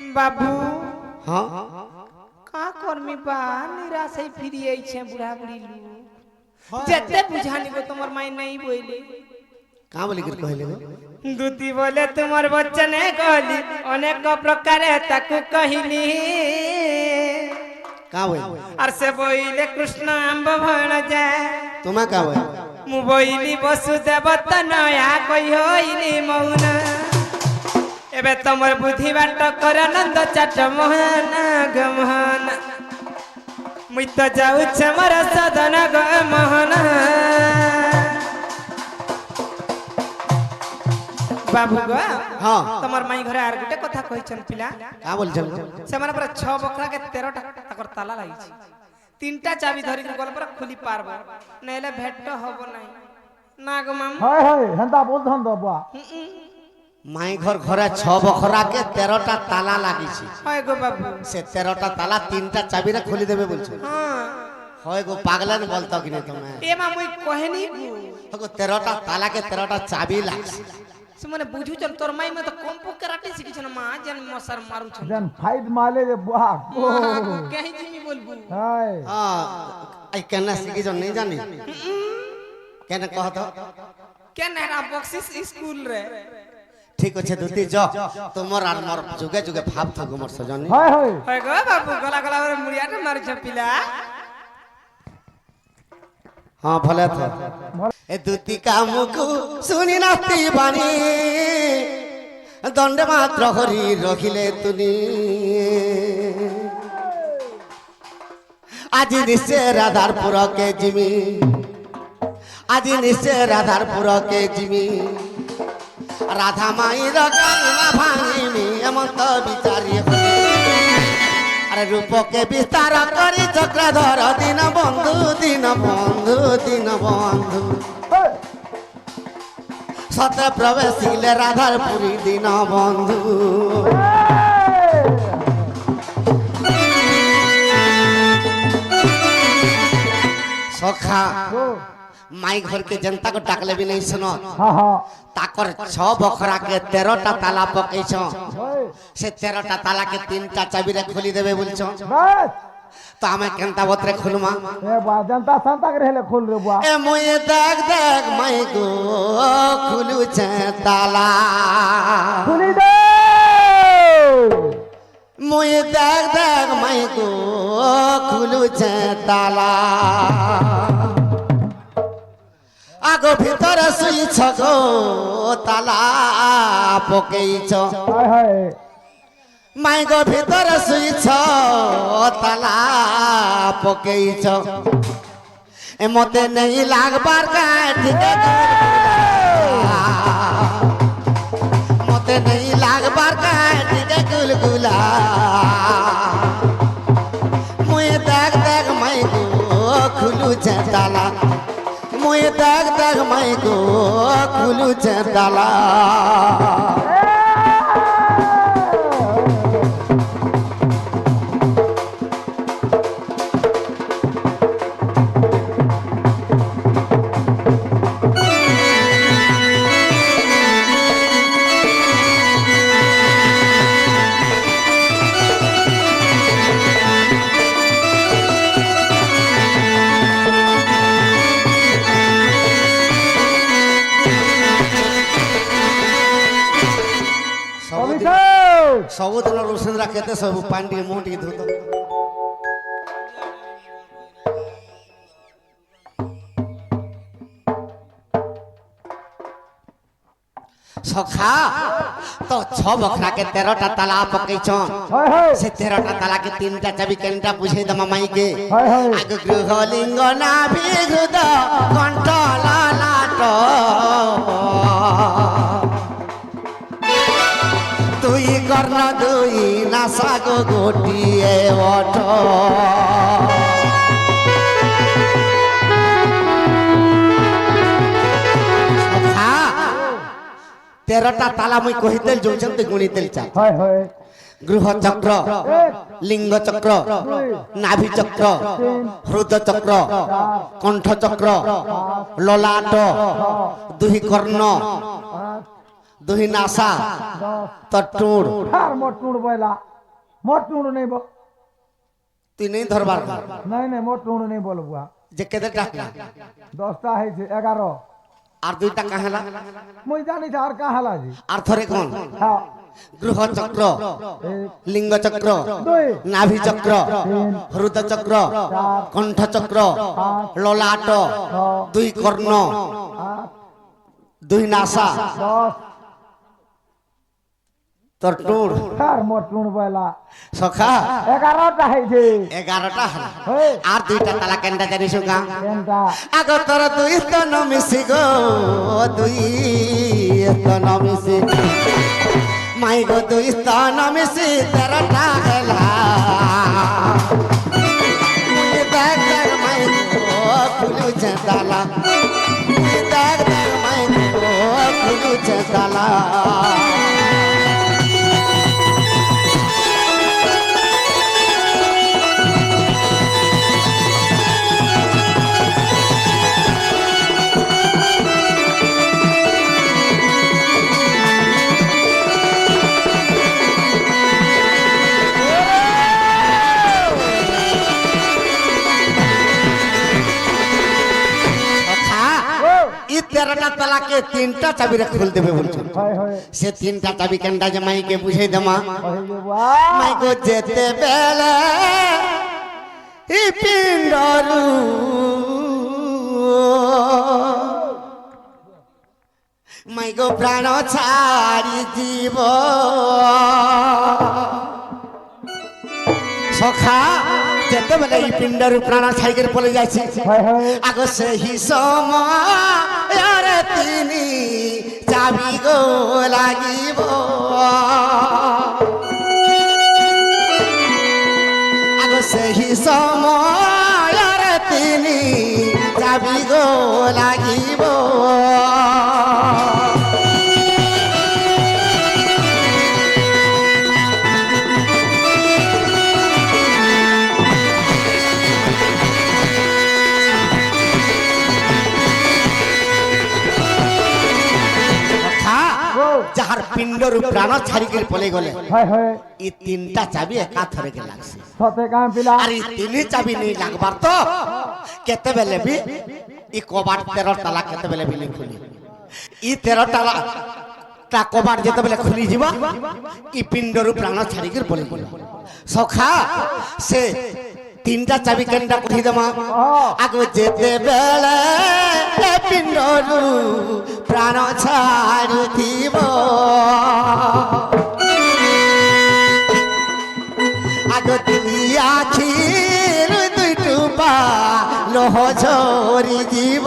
बाबू हाँ का करमी बा निराश है फिरी आई छे बुढ़ा बुढ़ी लोग जते बुझानी को तुम्हार माई नहीं बोले का बोली कर कहले हो दूती बोले तुम्हार बच्चन है कहली अनेक प्रकार ताकू कहली का बोली और से बोले कृष्ण अम्ब भण जाए तुम्हा का बोली मु बोली वसुदेव तनया कोई होइनी मौन एबे तमर बुद्धि बाट कर नंद चाट मोहन गमहन मुई तो जाऊ छे मोर सदन गमहन बाबू गो हाँ तमर माई घरे आर गुटे कथा कहिछन पिला का बोल चल से माने पर 6 बकरा के 13 टा तकर ताला लागि छी तीनटा चाबी धरि के गल पर खुली पारबो नहेले भेट होबो नाही नाग माम हाय हाय हेंता बोलथन तो बुआ माई घर घरे 6 बखरा के 13 टा ताला लागी छी हाय गो बाबू से 13 टा ताला 3 टा चाबी रे खोली देबे बोल छ हां होय गो पागलन बोलतो कि नहीं तुमे ए मा मुई कहनी गो 13 टा ताला के 13 टा चाबी लागी से माने बुझू चल तोर माई में तो कंपो कराटे सिखी छन मां जन मसर मारू छन जन फाइट माले रे बुआ कहि जिमी बोलबू हाय हां आई केना सिखी जो नहीं जानी केना कहत के नहरा बक्सिस स्कूल रे ठीक আছে দুতি জ তোমার আর মোর जुगे जुगे भाव থাকো মোর সজনী हाय हाय हाय गो बाबू गला गला रे मुड़ियाटे मारू छ पिला हां भले था ए দুতি কামকু শুনি নাতি বাণী দণ্ডে মাত্র হরি রখিলে তুনি আজি নিশ্চয় রাধারপুর কে জিমি আজি নিশ্চয় রাধারপুর কে জিমি রাধা মাইর কালিমা ভাঙিনি এমন্ত বিচারি আরে রূপকে বিস্তার করি চক্রধর দিন বন্ধু দিন বন্ধু দিন বন্ধু সতে প্রবেশিলে রাধার পুরী দিন বন্ধু সখা माई घर के जनता को डाकले भी नहीं सुनो हां हां ताकर 6 बखरा के 13 टा ताला पकई छ हाय से 13 टा ताला के 3 टा चाबी रे खोली देबे बोल छ बस तो हमें केनता बतरे खोलमा ए बुआ जनता संता के रहले खोल रे बुआ ए मोए देख देख माई गो खुलू छ ताला खुली दे मोए देख देख माई गो खुलू छ ताला आगो भीतर सुई छ गो ताला पकई छ हाय हाय माई गो भीतर सुई छ ताला पकई छ ए मते नहीं लागबार का ठीक मते नहीं लागबार का ठीक गुलगुला मुए दाग दाग माई गो खुलू छ ताला मुए दाग दाग माई गो खुलू छ ताला सबुदिन रोशन राखेते सब पानी टिके मुह टिके धुतो सखा तो 6 बखरा के 13 टा ताला पकई छ हाय हाय से 13 टा ताला के 3 टा चाबी केनटा बुझे दमा माई के हाय हाय आग गृह लिंग नाभि हृद कंठ ललाट तुई कर्ण दुई नासागो गोटिए ओठ सखा 13 टा ताला मुई कहितेल जोचन ते गुणितेल चा हाय हाय गृह चक्र लिंग चक्र नाभि चक्र हृद चक्र कंठ चक्र ललाट दुही कर्ण দুই নাসা 10 তোর টুঁড় আর মোট টুঁড় বইলা মোট টুঁড় নেই তুই নেই ধরবার ঘর। নাই নাই মোট টুঁড় নেই বল বুয়া যে কেটে টাকা 10টা হয়েছে 11 আর 2টা কাহেলা মুই জানি আর কা হালা জি আর থরে কোন হ্যাঁ গ্রহ চক্র এক লিঙ্গ চক্র 2 নাভি চক্র 3 হৃদ চক্র 4 কণ্ঠ চক্র 5 ললাট 6 দুই কর্ণ 8 দুই নাসা 10 তোর টুঁড় আর মোট টুঁড় বইলা সখা 11টা হয়েছে 11টা হলা হই আর 2টা তালা কেনটা জানিস গা কেনটা আগ তোর দুই স্তন মিশি গো দুই স্তন মিশি মাই গো দুই স্তন মিশি 13টা হলা মুই দেখ দেখ মাই গো খুলুছে তালা মুই দেখ দেখ মাই গো খুলুছে তালা ই 13টা তালাকে 3টা চাবি রে খুল দেবে বলছো হয় হয় সে 3টা চাবি কেনটা যে মাইকে বুঝাই দেমা হই গে বুয়া মাইকো যেতে বেলে ই পিণ্ডরু মাইকো প্রাণ ছাড়ি জীব সখা যেতেবেলে এই পিণ্ডরু প্রাণ ছাইকের পলে যাইছে হয় হয় আগ সেই সময় তিনি চাবি গো লাগিব আগ সেই সময় তিনি চাবি গো লাগিব যাহার পিণ্ডর প্রাণ ছাড়িকে পলে গলে হয় হয় এই 3টা চাবি একা থরকে লাগছে সতে কাম পিলা আর এই 3 চাবি নেই লাগবার তো কেতেবেলে বি ই কবাট 13 তালা কেতেবেলে বি নি খুলি ই 13 তালা তা কবাট যেতেবেলে খুলি ଯିବା ই পিণ্ডর প্রাণ ছাড়িকে পলে গলে সখা সে 3টা চাবি কেনটা কহি দেমা আগ যেতে বেলে পিণ্ডরু প্রাণ ছাড়ুথিব আগ তুই আখির 2 টুপা লোহ ঝরি জীব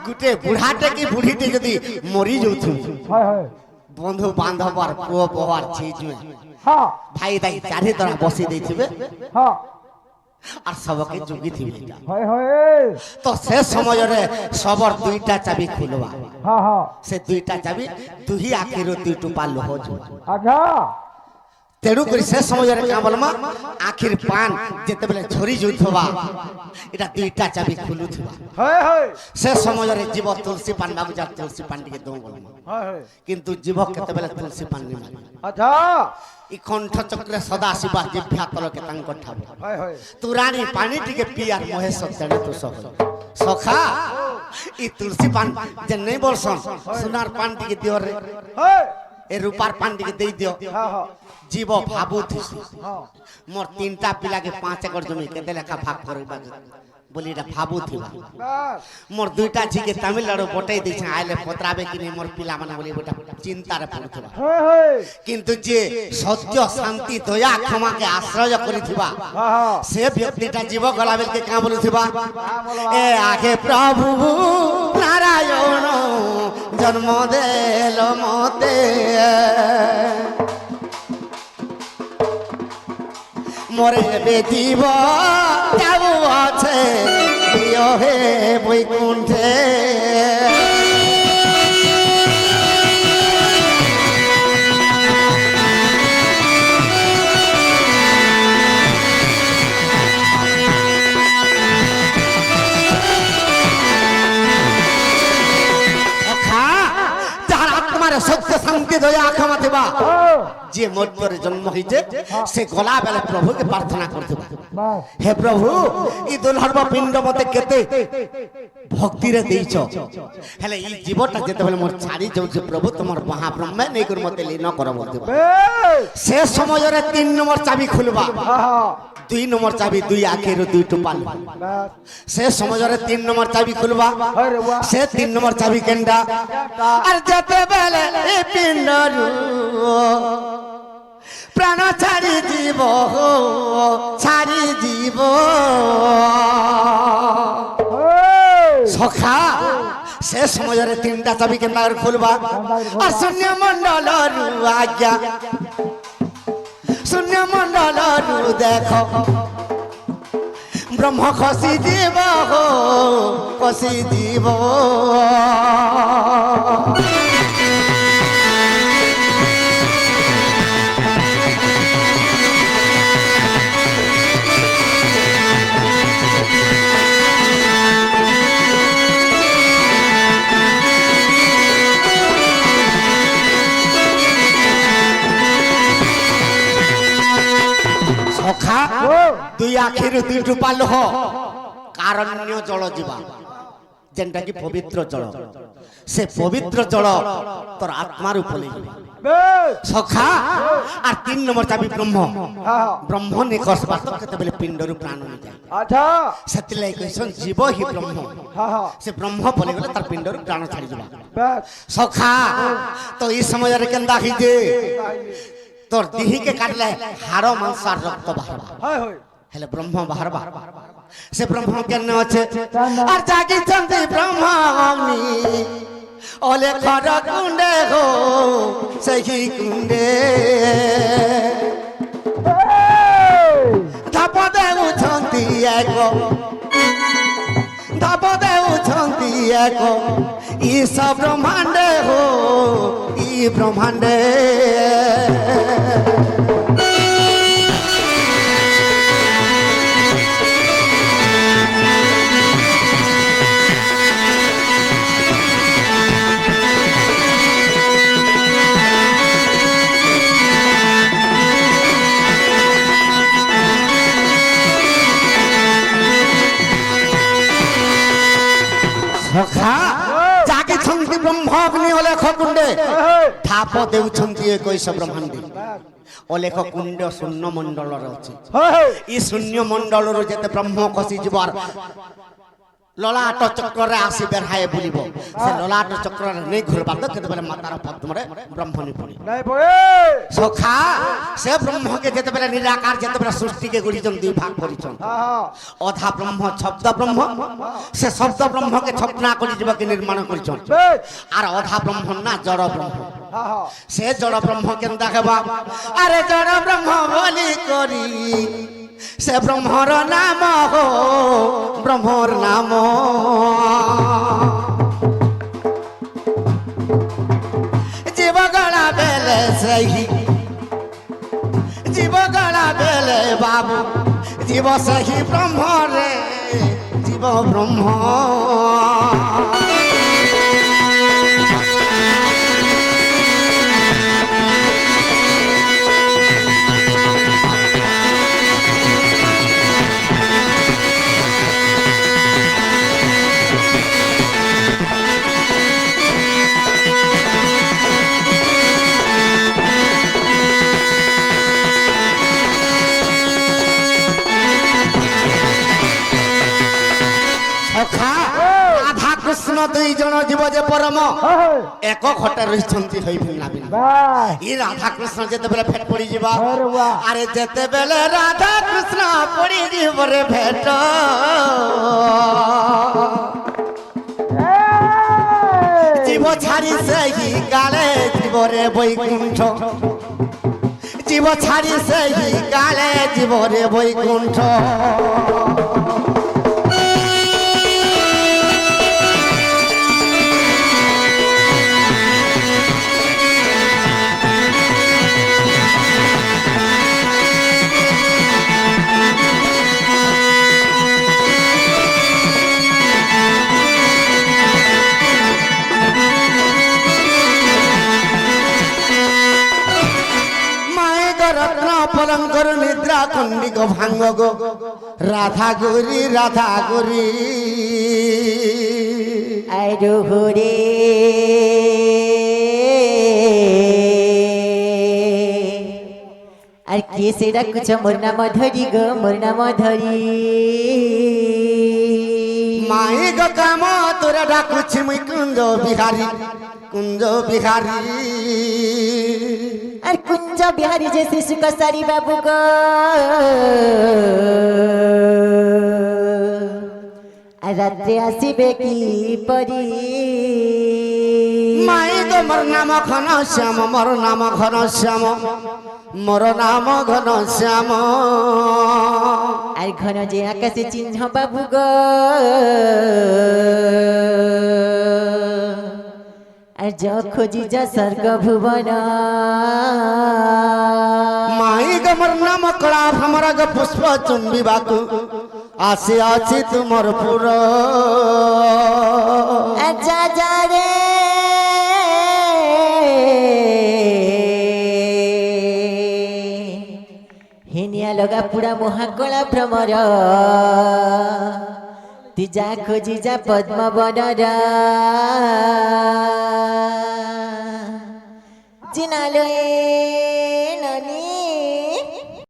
গুটে বুঢ়াটে কি বুঢ়ীটে যদি মরি যাউথু হয় হয় বন্ধু বান্ধব আর পুଅ বহার চিজ হ্যাঁ ভাই দাই চারি তরা বসি দেইছিবে হ্যাঁ আর সবকে জুগি থিবে হয় হয় তো সে সময়রে সবর 2টা চাবি খুলবা হ্যাঁ হ্যাঁ সে 2টা চাবি তুহি আখির 2 টুপা লোহ যো আচ্ছা তেড়ু করি সে সময়রে কা বলমা আখির পান যেতেবেলে ঝরি যাউথবা এটা 2টা চাবি খুলুথবা হয় হয় সে সময়রে জীব তুলসী পান বাবু যা তুলসী পান টিকে দৌ বলমা হয় হয় কিন্তু জীব কেতেবেলে তুলসী পান নি মাগে আচ্ছা ই কণ্ঠ চক্রে সদা শিবা জিভ্যা তলকে তাঙ্ক ঠাব হয় হয় তু রানী পানি টিকে পি আর মহেশ তেনে তু সখ সখা ই তুলসী পান যে নেই বলছন সোনার পান টিকে দিও রে হয় এ রূপার পান টিকে দেই দিও হ্যাঁ হ্যাঁ জীব ভাবুথিছি হ্যাঁ মোর 3টা পিলাকে 5 একর জমি কেতে লেখা ভাগ করবা বলি এটা ভাবুথিবা বাস মোর 2টা ঝিকে তামিলনাড়ু বটাই দিছে আইলে পত্রাবে কি নেই মোর পিলা মানে বলি ওটা চিন্তারে পড়ুথিবা হয় হয় কিন্তু যে সত্য শান্তি দয়া ক্ষমাকে আশ্রয় করিথিবা হ্যাঁ হ্যাঁ সে ব্যক্তিটা জীব গলা বেলকে কাঁ বলুথিবা এ আগে প্রভু নারায়ণ জন্ম দেল মতে মরে বে জীব যাবো আছে প্রিয় হে বৈকুণ্ঠে সত্য শান্তি দয়া ক্ষমা দেবা যে মধ্যরে জন্ম হয়েছে সে গলা বেলে প্রভুকে প্রার্থনা করতে হে প্রভু ই দুর্লভ পিণ্ড মতে কেতে ভক্তিরে ଦେଇଛ ହେଲେ এই জীবটা যেତେବେଳେ মোর ছাড়ি যাଉଛି প্রভু তোমার মহাব্রহ্মে নেইকর মতে লীন কর বলতে সে সমୟରେ 3 নম্বর চাবি খুলবা 2 নম্বর চাবি 2 আখের 2 টোপাল সে সমୟରେ 3 নম্বর চাবি খুলবা সে 3 নম্বর চাবি কেন্ডা আর যেতেবেলে এই পিণ্ডরু প্রাণ ছাড়ি জীব সখা সে সমୟରେ 3টা চাবি কেন্দ্র খুলবা আর শূন্য মন্ডল আজ্ঞা শূন্য মন্ডল দেখ ব্রহ্ম খসি দিব সখা 2 আখির 2 টোপা লহ কারণ্য জল যা যেটা কি পবিত্র জল সে পবিত্র জল তোর আত্মার উপরে সখা আর 3 নম্বর চাবি ব্রহ্ম নিকষ বাত কেতবেলে পিণ্ডরু প্রাণ নিয়ে আচ্ছা সেতিলাই কইছন জীব হি ব্রহ্ম সে ব্রহ্ম পলে গলে তার পিণ্ডরু প্রাণ ছাড়ি যাবা সখা তো এই সময়ের কেন্দা হইছে তোর দিহিকে কাটলে হাড় মাংস আর রক্ত বাহারবা হেলে ব্রহ্ম বাহারবা সে ব্রহ্ম কেন আছে আর জাগিছন্তি ব্রহ্ম অগ্নি ওলে খর কুণ্ডে গো সেই কুণ্ডে ধাপ দেউছন্তি এক ধাপ দেউছন্তি এক ইস ব্রহ্মাণ্ডে হো ই ব্রহ্মাণ্ডে সখা জাগিছন্তি ব্রহ্ম অগ্নি অলেখ কুণ্ডে ধাপ দেউছন্তি 21 ব্রহ্মাণ্ডে অলেখ কুণ্ড শূন্য মণ্ডলর আছে এই শূন্য মণ্ডলর যেতে ব্রহ্ম খসি যাব আর ললাট চক্রে আসি বেরহায়ে বুলিব সে ললাট চক্রে নেই ঘুরবার তো কেতবেলে মাতার পদ্মরে ব্রহ্মনি পড়ি সখা সে ব্রহ্মকে যেতেবেলে নিরাকার যেতেবেলে সৃষ্টিকে গড়িছন 2 ভাগ করিছন অধা ব্রহ্ম শব্দ ব্রহ্ম সে শব্দ ব্রহ্মকে ছপনা করি জীবকে নির্মাণ করিছন আর অধা ব্রহ্ম না জড় ব্রহ্ম সে জড় ব্রহ্ম কেনটা হেবা আরে জড় ব্রহ্ম বলি করি সে ব্রহ্মর নাম হো ব্রহ্মর নাম জীব গলা বেলে সেই জীব গলা বেলে বাবু জীব সেই ব্রহ্ম রে জীব ব্রহ্ম রাধা কৃষ্ণ 2 জন জীব যে পরম এক ঘটে রহিছন্তি হই ভিন্না ভিন্না ই রাধা কৃষ্ণ যেতেবেলে ভেট পড়ি ଯିବା আরে যেতেবেলে রাধা কৃষ্ণ পড়ি ଯିବ রে ভেট জীব ছাড়ি সেই গালে জীব রে বৈকুণ্ঠ জীব ছাড়ি সেই গালে জীব রে বৈকুণ্ঠ ଅସୁରଙ୍କର ନିଦ୍ରା ଖଣ୍ଡିକ ଭାଙ୍ଗ ଗো ରାଧା ଗୌରୀ ରାଧା ଗୌରୀ আরো ঘুরে আর কে সে ডাকুছ মোর নাম ধরি গো মোর নাম ধরি মাই গো কাম তোরা ডাকুছি মুই কুঞ্জ বিহারী কুঞ্জ বিহারী আর কুঞ্জ বিহারী যে শিশু কসারি বাবু গো আর রাত্রে আসিবে কি পরি মাই গো মোর নাম ঘন শ্যাম মোর নাম ঘন শ্যাম মোর নাম ঘন শ্যাম আর ঘন যে আকাশে চিহ্ন বাবু গো আর য খোঁজি যা স্বর্গ ভুবন মাই গো মোর নাম কলা ভ্রমর গো পুষ্প চুম্বিবাকু আসি আছে তুমর পুর যা যা রে হিনিয়া লগা পুরা মহাকলা ভ্রমর তুই যা খোঁজি যা পদ্ম বনর জিনালয়ে